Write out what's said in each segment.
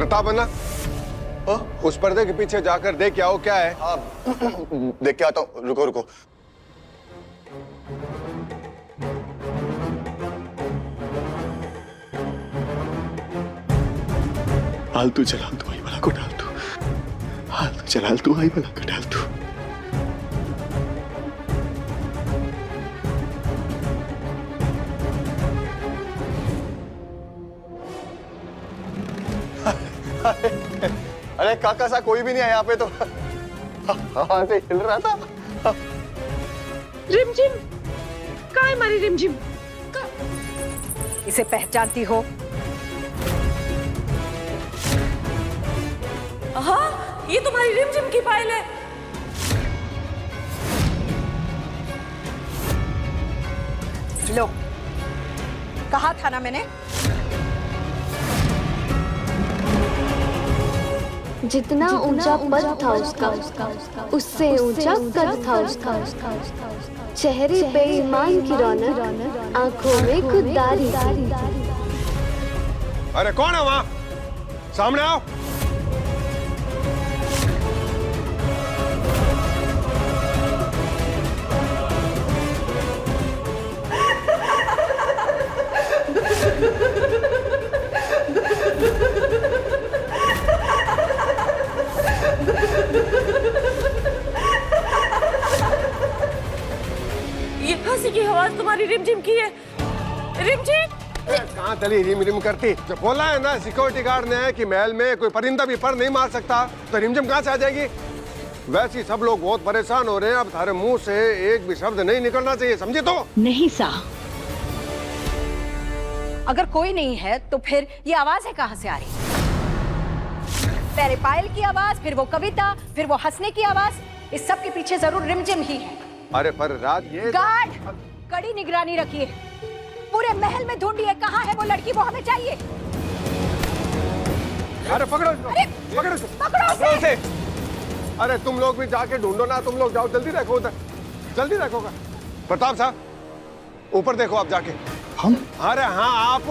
प्रताप अन्ना, उस पर्दे के पीछे जाकर देख के आओ क्या है। हाँ देख के आता हूँ, रुको रुको। फालतू चलाल तू आई वाला को डाल तू, फालतू चलाल तू आई वाला को डाल तू। अरे काका सा कोई भी नहीं है यहाँ पे तो हवा से हिल रहा था। रिमझिम, कहाँ है हमारी रिमझिम? इसे पहचानती हो? हाँ, ये तुम्हारी रिमझिम की फाइल है। लो, कहा था ना मैंने। जितना ऊंचा पद था उसका, उससे ऊंचा कद था उसका। चेहरे पे ईमान की रौनक, आंखों में खुददारी थी। अरे कौन है वहां? सामने आओ। ये हंसी की आवाज तुम्हारी रिमझिम की है। रिमझिम, कहाँ चली रिम रिम करती? जब बोला है ना सिक्योरिटी गार्ड ने कि महल में कोई परिंदा भी पर नहीं मार सकता, तो रिमझिम कहाँ से आ जाएगी? वैसे ही सब लोग बहुत परेशान हो रहे हैं। अब थारे मुंह से एक भी शब्द नहीं निकलना चाहिए, समझे? तो नहीं सा। अगर कोई नहीं है तो फिर ये आवाज है कहां से आ रही? पहले पायल की आवाज, फिर वो कविता, फिर वो हंसने की आवाज। इस सब के पीछे जरूर रिमझिम ही है। अरे पर रात ये गार्ड, कड़ी निगरानी रखिए। पूरे महल में ढूंढिए कहाँ है वो लड़की, वो हमें चाहिए। अरे पकड़ो इसको, पकड़ो इसको, पकड़ो उसे। अरे तुम लोग भी जाके ढूंढो ना, तुम लोग जाओ, जल्दी रखो उधर, जल्दी रखो। प्रताप साहब ऊपर देखो आप जाके। हम? अरे हाँ आप।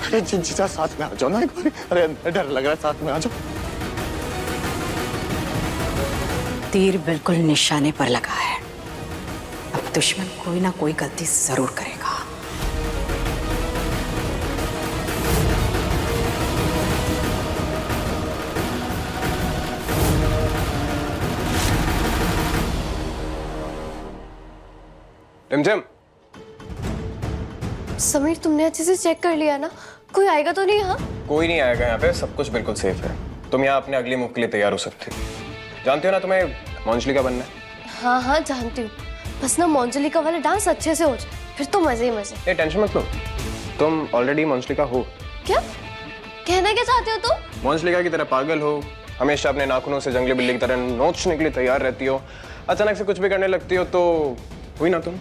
अरे जीजा साथ में आ जाओ ना एक बार। अरे डर लग रहा है, साथ में आ जाओ। तीर बिल्कुल निशाने पर लगा है। अब दुश्मन कोई ना कोई गलती जरूर करेगा। रिमझिम, समीर, तुमने अच्छे से चेक कर लिया ना? कोई आएगा तो नहीं? यहाँ कोई नहीं आएगा। यहाँ पे सब कुछ बिल्कुल सेफ है। तुम यहाँ अपने अगली मूव के लिए तैयार हो सकती हो। जानती हो ना तुम्हें मोंजलिका बनना है। हाँ हाँ जानती हूँ, बस ना मोंजलिका वाला डांस अच्छे से हो जाए, फिर तो मजे ही मजे। ये टेंशन मत लो, तुम ऑलरेडी मोंजलिका हो। क्या कहना क्या चाहते हो तुम? मोंजलिका की तरह पागल हो, हमेशा अपने नाखूनों से जंगली बिल्ली की तरह नोचने के लिए तैयार रहती हो। अचानक से कुछ भी करने लगती हो तो हुई ना तुम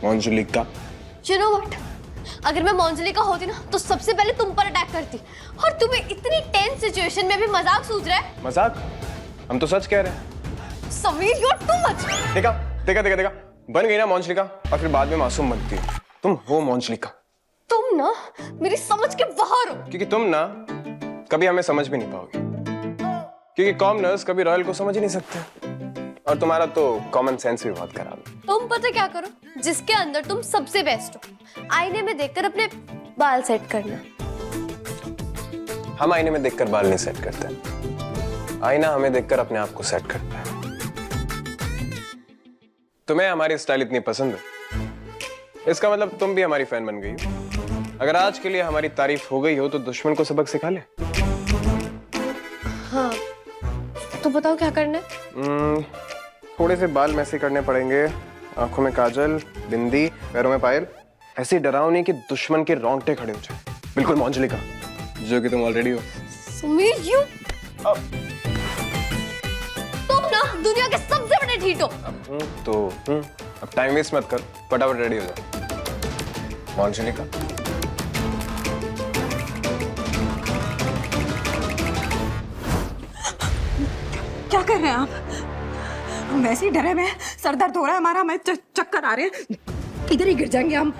मोंजलिका। You know what? अगर मैं मोंजलिका होती ना तो सबसे पहले तुम पर अटैक करती। और तुम्हें इतनी टेंस सिचुएशन में भी मजाक सूझ रहा है? मजाक? हम तो सच कह रहे हैं। Sameer, you're too much। देखा देखा देखा देखा, बन गई ना मोंजलिका और फिर बाद में मासूम बनती हो। तुम हो मोंजलिका। तुम ना मेरी समझ के बाहर हो। क्योंकि तुम ना कभी हमें समझ भी नहीं पाओगे, क्योंकि कॉमनर्स कभी रॉयल को समझ ही नहीं सकते। और तुम्हारा तो कॉमन सेंस भी बहुत खराब है। तुम पता क्या करो, जिसके अंदर तुम सबसे बेस्ट हो, आईने में देखकर अपने बाल सेट करना। हम आईने में देखकर बाल नहीं सेट करते, आईना हमें देखकर अपने आप को सेट करता है। तुम्हें हमारी स्टाइल इतनी पसंद है, इसका मतलब तुम भी हमारी फैन बन गई हो। अगर आज के लिए हमारी तारीफ हो गई हो तो दुश्मन को सबक सिखा ले। हाँ तो बताओ क्या करना है? थोड़े से बाल मैसे करने पड़ेंगे, आंखों में काजल, बिंदी, पैरों में पायल, ऐसी डरावनी कि दुश्मन के रोंगटे खड़े हो जाए, बिल्कुल मोंजलिका, जो कि तुम ऑलरेडी हो। समीर, यू तुम ना दुनिया के सबसे बड़े ढीठ हो। अब टाइम वेस्ट मत कर, फटाफट रेडी हो जा मोंजलिका। क्या कर रहे हैं आप? हम वैसे ही डरे हुए हैं, सर दर्द हो रहा है हमारा, हमें चक्कर आ रहे हैं। इधर ही गिर जाएंगे हम।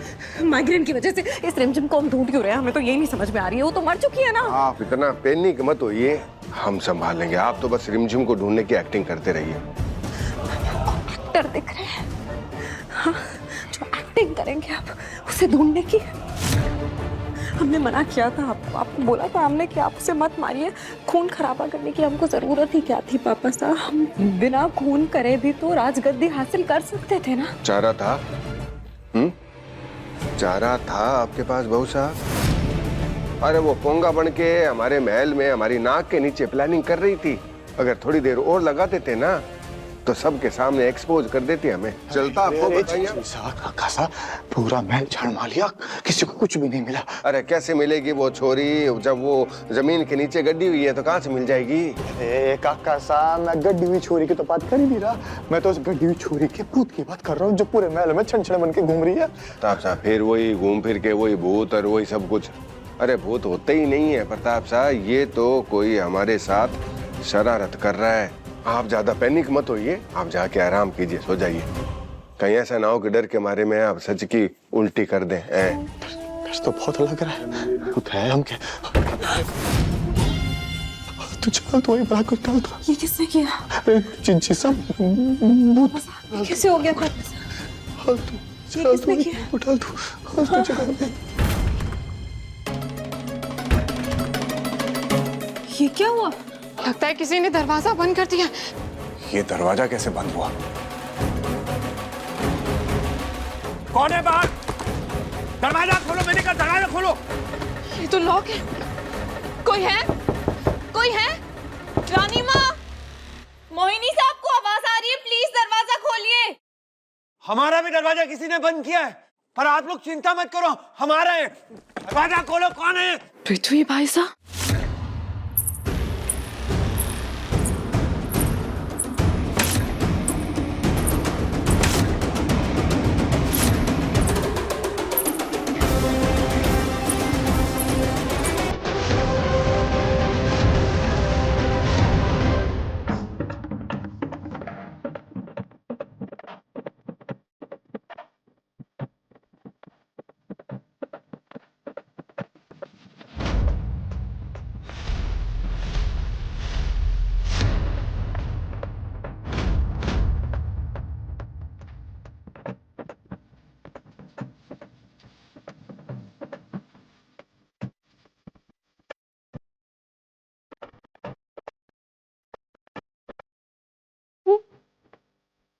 माइग्रेन की वजह से इस रिमझिम को हम ढूंढ क्यों रहे हैं, हमें तो यही नहीं समझ में आ रही है। वो तो मर चुकी है ना। आप इतना पैनिक मत होइए, हम संभाल लेंगे। आप तो बस रिमझिम को ढूंढने की एक्टिंग करते रहिए। एक्टर दिख रहे हैं, हाँ, जो एक्टिंग करेंगे आप उसे ढूंढने की। हमने मना किया था आपको बोला था हमने कि आप उसे मत मारिए। खून खराबा करने की हमको जरूरत ही क्या थी पापा साहब? हम बिना खून करे भी तो राजगद्दी हासिल कर सकते थे ना। चारा था, चारा था आपके पास बहू साहब। अरे वो पोंगा बन के हमारे महल में हमारी नाक के नीचे प्लानिंग कर रही थी। अगर थोड़ी देर और लगा देते ना तो सबके सामने एक्सपोज कर देती हमें। चलता आपको बताइए। काका सा पूरा महल झाड़ मार लिया, किसी को कुछ भी नहीं मिला। अरे कैसे मिलेगी वो छोरी? जब वो जमीन के नीचे गड्डी हुई है तो कहाँ से मिल जाएगी? ए काका सा, मैं गड्डी हुई छोरी की तो बात कर ही नहीं रहा। मैं तो उस गड्डी हुई छोरी के भूत की बात कर रहा हूँ जो पूरे महल में छन छन बन के घूम रही है। प्रताप साहब फिर वही घूम फिर के वही भूत और वही सब कुछ। अरे भूत होते ही नहीं है प्रताप साहब, ये तो कोई हमारे साथ शरारत कर रहा है। आप ज्यादा पैनिक मत होइए, आप जाके आराम कीजिए, सो जाइए। कहीं ऐसा ना हो कि डर के मारे में आप सच की उल्टी कर दें। डर तो बहुत लग रहा है, भूत है हम क्या? तू चल, तू वही बड़ा कुछ डाल दो। ये किसने किया? जी सब भूत। कैसे हो गया? हाल तू चल, तू उठा दो। हाल तू चल। ये क्या हुआ? लगता है किसी ने दरवाजा बंद कर दिया। ये दरवाजा कैसे बंद हुआ? कौन है बाहर? दरवाजा खोलो, मैंने कहा दरवाजा खोलो। ये तो लॉक है। कोई है? कोई है? रानी माँ, मोहिनी साहब को आवाज आ रही है, प्लीज दरवाजा खोलिए। हमारा भी दरवाजा किसी ने बंद किया है, पर आप लोग चिंता मत करो, हमारा है। दरवाजा खोलो, कौन है? पृथ्वी भाई साहब।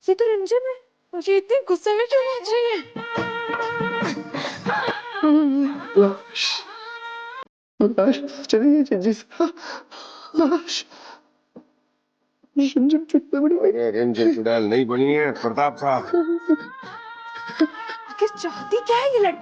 ये तो रिमझिम है। मुझे इतने गुस्से में क्यों पहुंच रही है? लाश चलिए जी लाश रिमझिम चुटकी बड़ी हुई है। रिमझिम चुड़ैल नहीं बनी है प्रताप साहब। किस चाहती क्या है ये लड़की?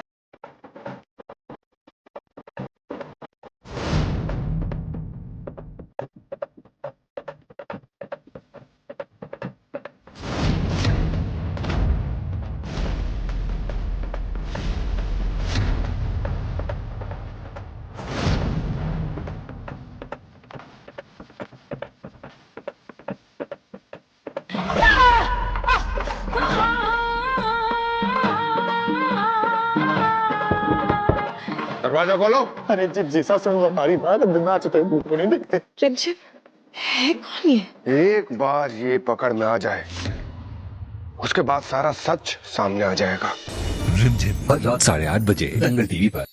दरवाजा खोलो। अरे जी साहब सुनो हमारी बात, दिमाग से भूत को नहीं देखते। रिमझिम है कौन ये? एक बार ये पकड़ में आ जाए उसके बाद सारा सच सामने आ जाएगा। रिमझिम रात 8:30 बजे दंगल टीवी पर।